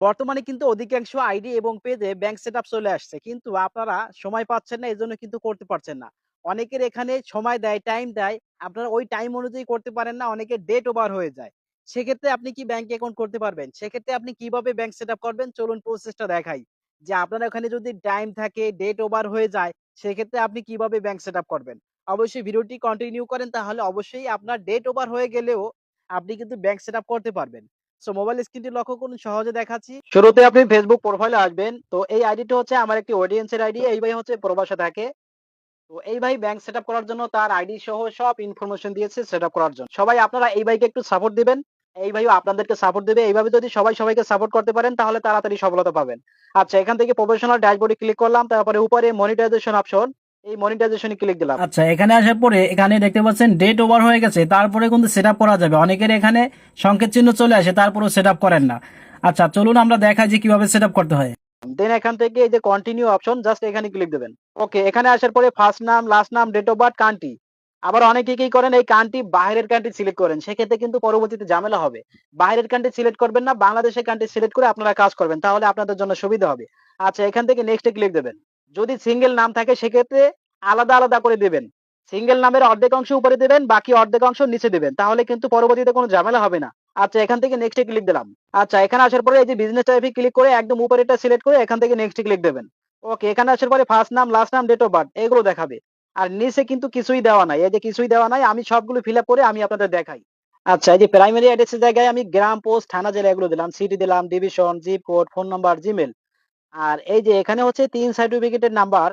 বর্তমানে কিন্তু অধিকাংশ আইডি এবং পেজে ব্যাংক সেটআপ চলে আসছে। কিন্তু আপনারা সময় পাচ্ছেন না, এজন্য কিন্তু করতে পারছেন না। অনেকের এখানে সময় দেয়, টাইম দেয়। আপনারা ওই টাইম অনুযায়ী করতে পারেন না। অনেকের ডেট ওভার হয়ে যায়। সেক্ষেত্রে আপনি কি ব্যাংক অ্যাকাউন্ট করতে পারবেন? সেক্ষেত্রে আপনি কিভাবে ব্যাংক সেটআপ করবেন? চলুন প্রসেসটা দেখাই। যে আপনার ওখানে যদি টাইম থাকে, ডেট ওভার হয়ে যায়, সেক্ষেত্রে আপনি কিভাবে ব্যাংক সেটআপ করবেন? অবশ্যই ভিডিওটি কন্টিনিউ করেন, তাহলে অবশ্যই আপনার ডেট ওভার হয়ে গেলেও আপনি কিন্তু ব্যাংক সেটআপ করতে পারবেন। সো মোবাইল স্ক্রিনটি লক্ষ্য করুন, সহজে দেখাচ্ছি। শুরুতে আপনি ফেসবুক প্রোফাইলে আসবেন। তো এই আইডিটা হচ্ছে আমার একটি অডিয়েন্সের আইডি। এই ভাই হচ্ছে প্রবাসে থাকে। তো এই ভাই ব্যাংক সেটআপ করার জন্য তার আইডি সহ সব ইনফরমেশন দিয়েছে সেটআপ করার জন্য। সবাই আপনারা এই ভাইকে একটু সাপোর্ট দিবেন। এই ভাইও আপনাদেরকে সাপোর্ট দিবে। এইভাবে যদি সবাই সবাইকে সাপোর্ট করতে পারেন তাহলে তাড়াতাড়ি সফলতা পাবেন। আচ্ছা, এখান থেকে প্রফেশনাল ড্যাশবোর্ডে ক্লিক করলাম। তারপরে উপরে মনিটাইজেশন অপশন, এই মনিটাইজেশনে ক্লিক দিলাম। আচ্ছা, এখানে আসার পরে এখানে দেখতে পাচ্ছেন ডেট ওভার হয়ে গেছে, তারপরে কিন্তু সেট আপ করা যাবে। অনেকের এখানে সংকেত চিহ্ন চলে আসে, তারপরেও সেট আপ করেন না। আচ্ছা, চলুন আমরা দেখাই যে কিভাবে সেট আপ করতে হয়। দেন এখান থেকে এই যে কন্টিনিউ অপশন, জাস্ট এখানে ক্লিক দেবেন। ওকে, এখানে আসার পরে ফার্স্ট নাম, লাস্ট নাম, ডেট অফ বার্থ, কান্ট্রি। আবার অনেকে কি করেন, এই কান্ট্রি বাইরের কান্ট্রি সিলেক্ট করেন, সেক্ষেত্রে কিন্তু পরবর্তীতে ঝামেলা হবে। বাইরের কান্ট্রি সিলেক্ট করবেন না, বাংলাদেশের কান্ট্রি সিলেক্ট করে আপনারা কাজ করবেন, তাহলে আপনাদের জন্য সুবিধা হবে। আচ্ছা, এখান থেকে নেক্সটে ক্লিক দেবেন। যদি সিঙ্গেল নাম থাকে সেক্ষেত্রে আলাদা আলাদা করে দেবেন। সিঙ্গেল নামের অর্ধেক অংশ উপরে দেবেন, বাকি অর্ধেক অংশ নিচে দেবেন, তাহলে কিন্তু পরবর্তীতে কোনো ঝামেলা হবে না। আচ্ছা, এখান থেকে নেক্সটে ক্লিক দিলাম। আচ্ছা, এখানে আসার পরে এই যে বিজনেস টাইপে ক্লিক করে একদম উপরেরটা সিলেক্ট করে এখান থেকে নেক্সট ক্লিক দেবেন। ওকে, এখানে আসার পরে ফার্স্ট নাম, লাস্ট নাম, ডেট অফ বার্থ এগুলো দেখাবে। আর নিচে কিন্তু কিছুই দেওয়া নাই, এই যে কিছুই দেওয়া নাই, আমি সবগুলো ফিল আপ করে আমি আপনাদের দেখাই। আচ্ছা, এই যে প্রাইমারি অ্যাড্রেসের জায়গায় আমি গ্রাম, পোস্ট, থানা, জেলা এগুলো দিলাম, সিটি দিলাম, division, zip code, phone number, Gmail. আর এই যে এখানে হচ্ছে ৩ সার্টিফিকেটের নাম্বার।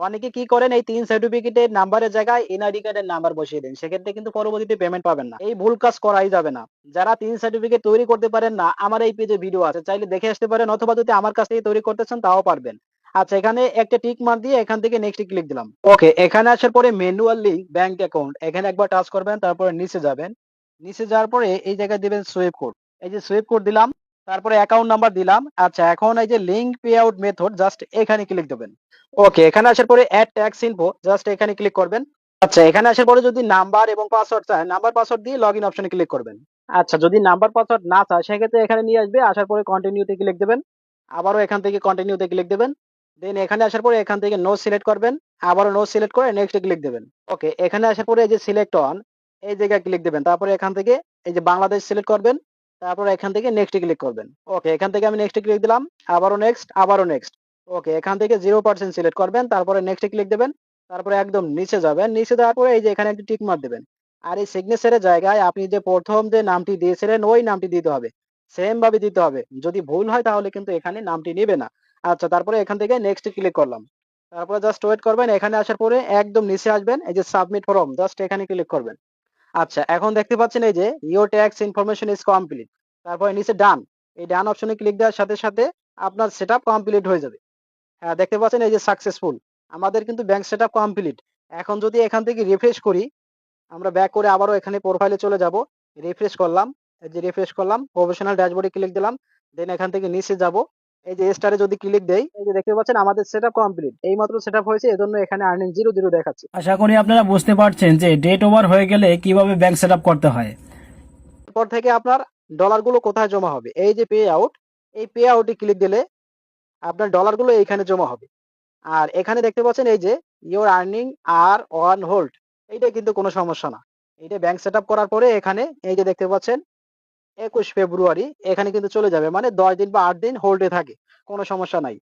অনেকে কি করেন, এই ৩ সার্টিফিকেটের নাম্বারের জায়গায় এনআইডি কার্ডের নাম্বার বসিয়ে দেন। সেক্ষেত্রে কিন্তু পরবর্তীতে পেমেন্ট পাবেন না। এই ভুল কাজ করাই যাবে না। যারা ৩ সার্টিফিকেট তৈরি করতে পারেন না, আমার এই পেজে ভিডিও আছে, চাইলে দেখে আসতে পারেন, অথবা যদি আমার কাছ থেকে তৈরি করতে চান তাও পারবেন। আচ্ছা, এখানে একটা টিক মার্ক দিয়ে এখান থেকে নেক্সট ক্লিক দিলাম। ওকে, এখানে আসার পরে ম্যানুয়াল লিংক ব্যাংক অ্যাকাউন্ট, এখানে একবার টাচ করবেন, তারপরে নিচে যাবেন। নিচে যাওয়ার পরে এই জায়গায় দিবেন সুইপ কোড। এই যে সুইপ কোড দিলাম, তারপরে অ্যাকাউন্ট নাম্বার দিলাম। আচ্ছা, এখন এই যে link pay out method, just এখানে ক্লিক দেবেন। ওকে, এখানে আসার পরে অ্যাড ট্যাক্স ইনফো, জাস্ট এখানে ক্লিক করবেন। আচ্ছা, এখানে আসার পরে যদি নাম্বার এবং পাসওয়ার্ড চায়, নাম্বার পাসওয়ার্ড দিয়ে লগইন অপশনে ক্লিক করবেন। আচ্ছা, যদি নাম্বার পাসওয়ার্ড না চায় সেক্ষেত্রে এখানে নিয়ে আসবে, আসার পরে কন্টিনিউতে ক্লিক দেবেন। আবারও এখান থেকে কন্টিনিউতে ক্লিক দেবেন। দেন এখানে আসার পরে এখান থেকে নো সিলেক্ট করবেন। আবারও নো সিলেক্ট করে নেক্সট ক্লিক দেবেন। ওকে, এখানে আসার পরে এই যে সিলেক্ট অন, এই জায়গায় ক্লিক দেবেন। তারপরে এখান থেকে এই যে বাংলাদেশ সিলেক্ট করবেন। তারপরে এখান থেকে নেক্সট ক্লিক করবেন। ওকে, এখান থেকে আমি নেক্সট ক্লিক দিলাম। আবারও নেক্সট, আবারও নেক্সট। ওকে, এখান থেকে 0% সিলেক্ট করবেন। তারপরে নেক্সট ক্লিক দেবেন। তারপরে একদম নিচে যাবেন। নিচে যাওয়ার পরে এই যে এখানে একটি টিক মার্ক দেবেন। আর এই সিগনেচারের জায়গায় আপনি যে প্রথম যে নামটি দিয়েছিলেন ওই নামটি দিতে হবে। সেম ভাবে দিতে হবে। যদি ভুল হয় তাহলে কিন্তু এখানে নামটি নেবে না। আচ্ছা, তারপরে এখান থেকে নেক্সট ক্লিক করলাম। তারপরে জাস্ট ওয়েট করবেন। এখানে আসার পরে একদম নিচে আসবেন, এই যে সাবমিট ফর্ম, জাস্ট এখানে ক্লিক করবেন। আচ্ছা, এখন দেখতে পাচ্ছেন এই যে your tax information is complete. তারপরে নিচে ডান, এই ডান অপশনে ক্লিক দেওয়ার সাথে সাথে আপনার সেটআপ কমপ্লিট হয়ে যাবে। হ্যাঁ, দেখতে পাচ্ছেন এই যে সাকসেসফুল। আমাদের কিন্তু ব্যাংক সেটআপ কমপ্লিট। এখন যদি এখান থেকে রিফ্রেশ করি, আমরা ব্যাক করে আবারও এখানে প্রোফাইলে চলে যাব। রিফ্রেশ করলাম, এই যে রিফ্রেশ করলাম, প্রফেশনাল ড্যাশবোর্ডে ক্লিক দিলাম। দেন এখান থেকে নিচে যাব। এই যে স্টারে যদি ক্লিক দেই, এই যে দেখতে পাচ্ছেন আমাদের সেটআপ কমপ্লিট। এইমাত্র সেটআপ হয়েছে, এজন্য এখানে আর্নিং 0 দেখাচ্ছে। আশা করি আপনারা বুঝতে পারছেন যে ডেট ওভার হয়ে গেলে কিভাবে ব্যাংক সেট আপ করতে হয়। এরপর থেকে আপনার ডলারগুলো কোথায় জমা হবে, এই যে পে আউট, এই পে আউটে ক্লিক দিলে আপনার ডলারগুলো এইখানে জমা হবে। আর এখানে দেখতে পাচ্ছেন এই যে your earning are on hold, এইটা কিন্তু কোনো সমস্যা না। এইটা ব্যাংক সেটআপ করার পরে এখানে এই যে দেখতে পাচ্ছেন 21 ফেব্রুয়ারি এখানে কিন্তু চলে যাবে, মানে 10 দিন বা 8 দিন হোল্ডে থাকে, কোনো সমস্যা নাই।